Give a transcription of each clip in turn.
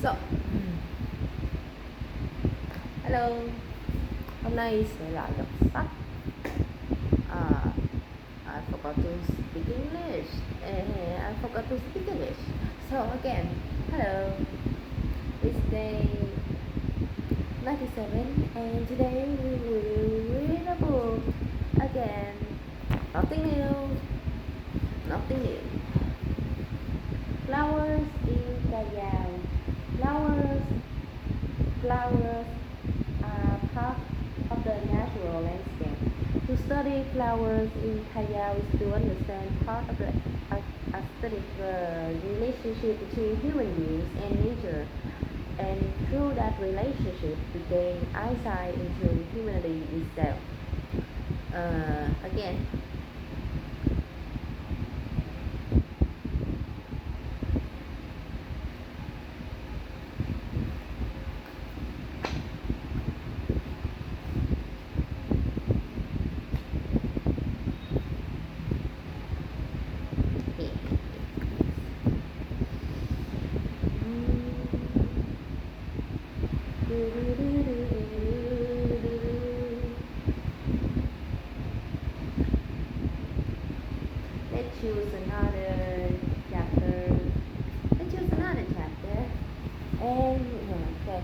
So, hello, hôm nay sẽ lại đọc sách. Uh, I forgot to speak English. I forgot to speak English. So again, hello. It's day 97 and today we will read a book again. Nothing new. Nothing new. Flowers in Callao. Flowers are part of the natural landscape. To study flowers in Callao is to understand part of the aesthetic relationship between human beings and nature, and through that relationship to gain insight into humanity itself. Again, let's choose another chapter. Let's choose another chapter. And okay.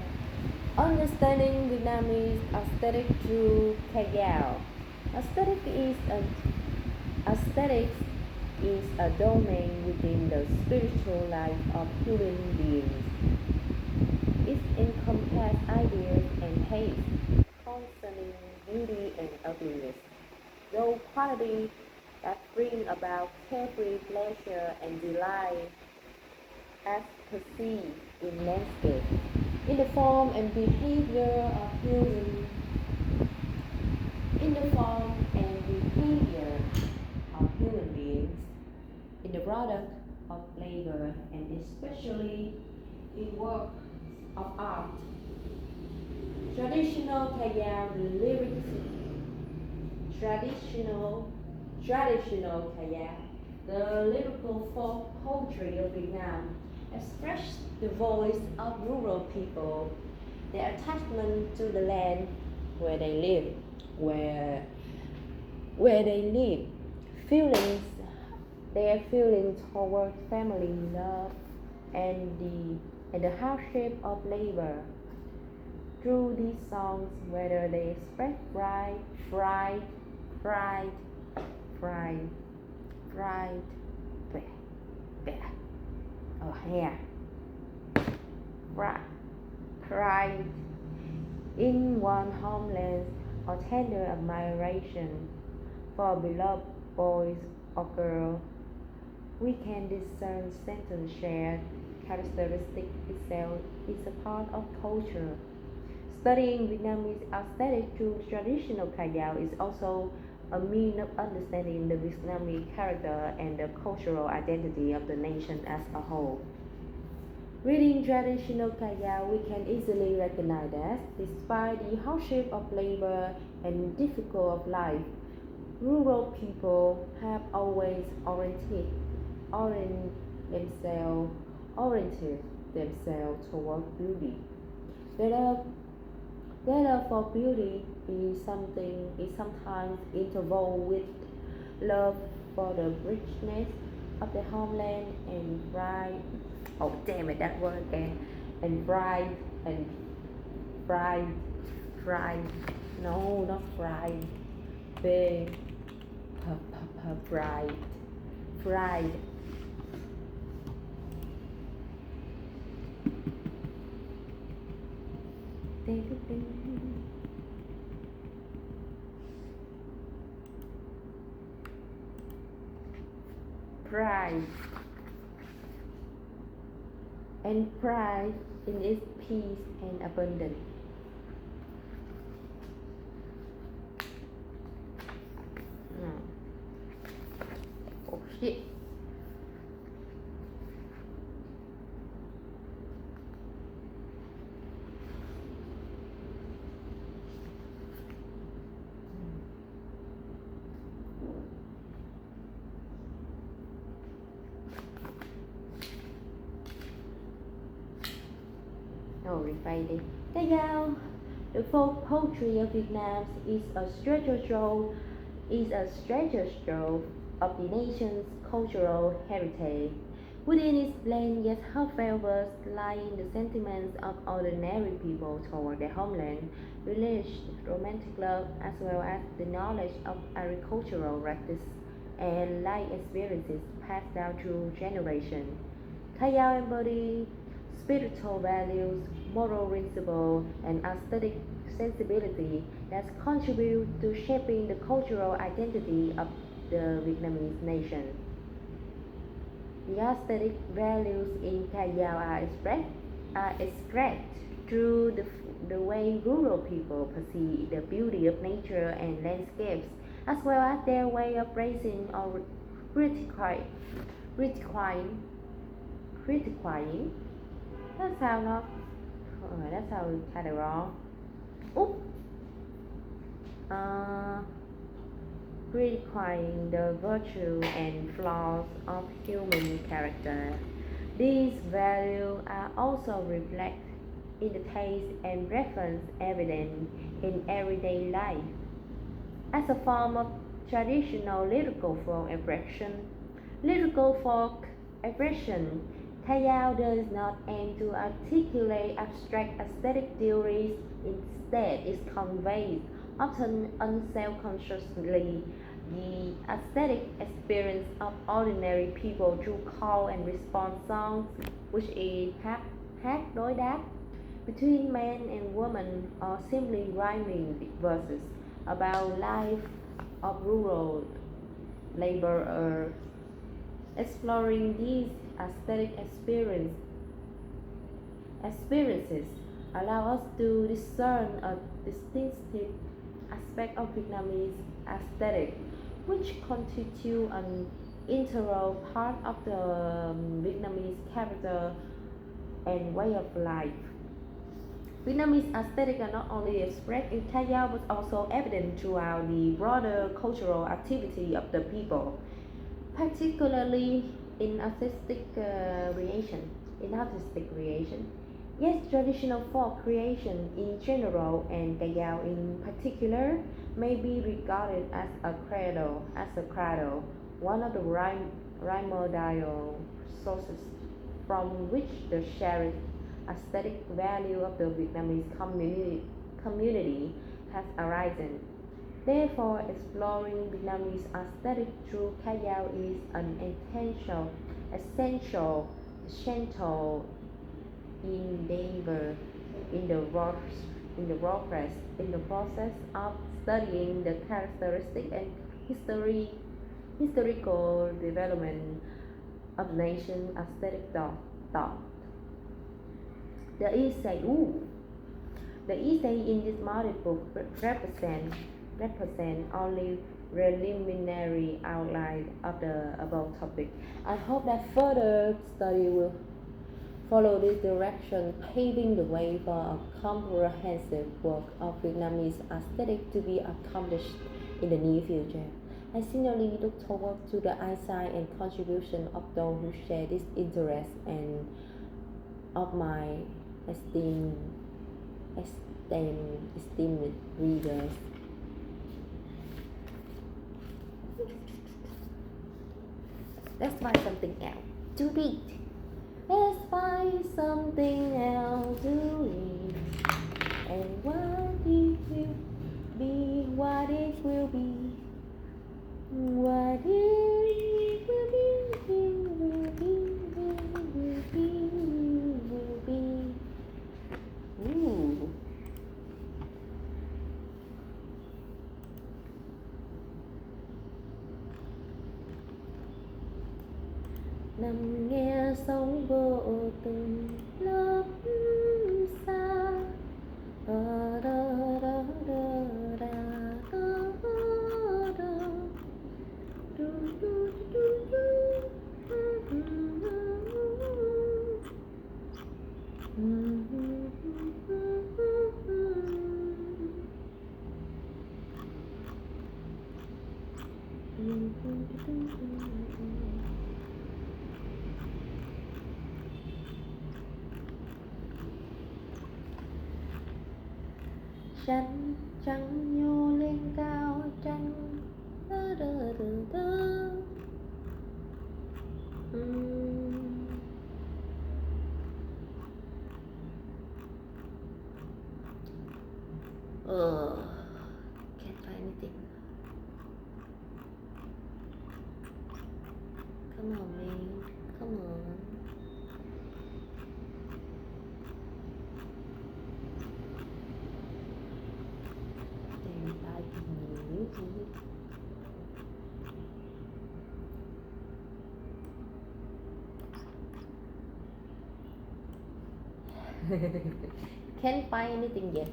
Understanding Vietnamese aesthetic through Callao. Aesthetics is a domain within the spiritual life of human beings. It encompasses ideas and tastes concerning beauty and ugliness, though qualities that bring about carefree pleasure and delight as perceived in landscape, in the form and behavior of human in the form and behavior of human beings, in the product of labor, and especially in works of art. Traditional Callao lyrics, traditional, traditional Callao, the lyrical folk poetry of Vietnam, express the voice of rural people, their attachment to the land where they live, where they live, feelings, their feelings toward family love, and the hardship of labor. Through these songs, whether they express pride, pride, pride, pride, pride, hair, pride in one homeland, or tender admiration for beloved boys or girl, we can discern certain shared characteristic itself is a part of culture. Studying Vietnamese aesthetic through traditional Callao is also a means of understanding the Vietnamese character and the cultural identity of the nation as a whole. Reading traditional Callao, we can easily recognize that, despite the hardship of labor and difficult of life, rural people have always oriented themselves toward beauty. Their love for beauty is sometimes interwoven with love for the richness of the homeland and pride. Oh damn it, that word again. And pride and pride, pride. No, not pride. P, pride, pride. Pride and pride in its peace and abundance. Oh shit. Rephrase đi. Ca dao, the folk poetry of Vietnam is a treasure trove of the nation's cultural heritage. Within its bland yet heartfelt verse lie the sentiments of ordinary people toward their homeland, religious, romantic love, as well as the knowledge of agricultural practice and life experiences passed down through generations. Ca Dao embodies spiritual values, moral principles, and aesthetic sensibility that contribute to shaping the cultural identity of the Vietnamese nation. The aesthetic values in Ca Dao are expressed through the way rural people perceive the beauty of nature and landscapes, as well as their way of raising or criticizing. Criticizing. That's how not. That's how kind of wrong. Oops. Criticizing the virtue and flaws of human character. These values are also reflected in the taste and preference evident in everyday life. As a form of traditional lyrical folk expression, Ca Dao does not aim to articulate abstract aesthetic theories. Instead, it conveys, often unself-consciously, the aesthetic experience of ordinary people through call and response songs, which is hát đối đáp between man and woman, or simply rhyming verses about life of rural laborers. Exploring these aesthetic experiences allow us to discern a distinctive aspect of Vietnamese aesthetic, which constitute an integral part of the Vietnamese character and way of life. Vietnamese aesthetics are not only expressed in Ca Dao but also evident throughout the broader cultural activity of the people, particularly in artistic creation. Yes, traditional folk creation in general and Ca Dao in particular may be regarded as a cradle, one of the primordial sources from which the shared aesthetic value of the Vietnamese community has arisen. Therefore, exploring Vietnamese aesthetic through Ca Dao is an essential endeavor in the process of studying the characteristic and historical development of nation aesthetic thought. The essay in this model book represent only preliminary outline of the above topic. I hope that further study will follow this direction, paving the way for a comprehensive work of Vietnamese aesthetic to be accomplished in the near future. I sincerely look forward to the insight and contribution of those who share this interest and of my esteemed readers. Let's find something else to read. Let's find something else to read. And what it will be, what it will be, what it will be, will be. Ooh. Nằm nghe sóng vô tình Chắn trắng nhô lên cao trăng đơ đơ đơ đơ. Can't find anything. Come on, man. Come on. Everybody music. Can't find anything yet.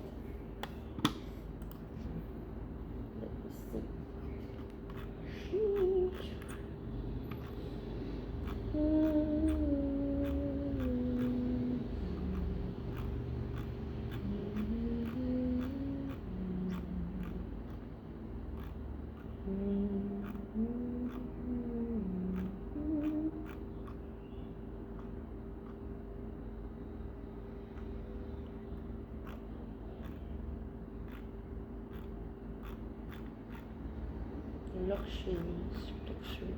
Let me see. Luxury.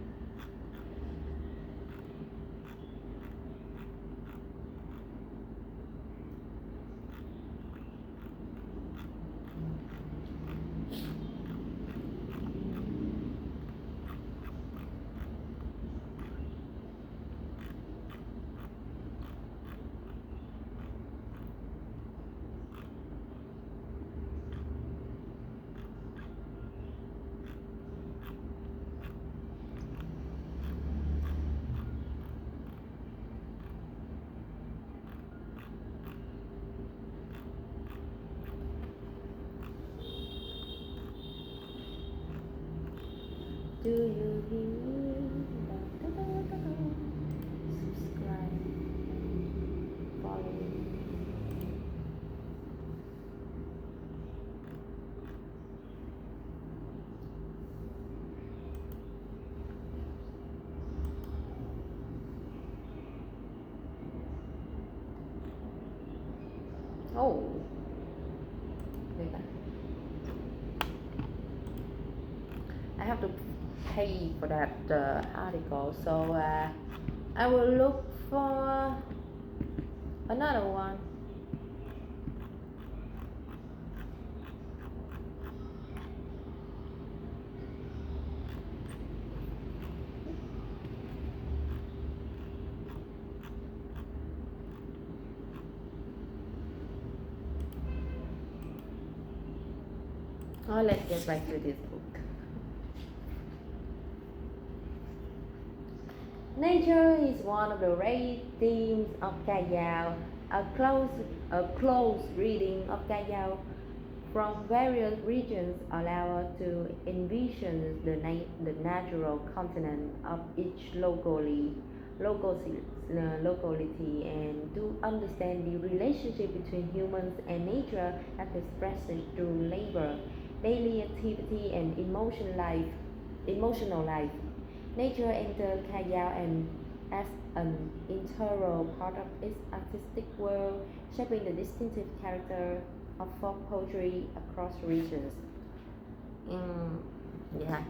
Do you hear me? Subscribe, follow me. Oh, wait. I have to pay for that article, so I will look for another one. Oh, let's get back to this book. Nature is one of the rare themes of Callao. A close reading of Callao from various regions allow us to envision the natural continent of each locality and to understand the relationship between humans and nature as expressed through labor, daily activity, and emotional life. Nature entered Callao and as an integral part of its artistic world, shaping the distinctive character of folk poetry across regions. Yeah.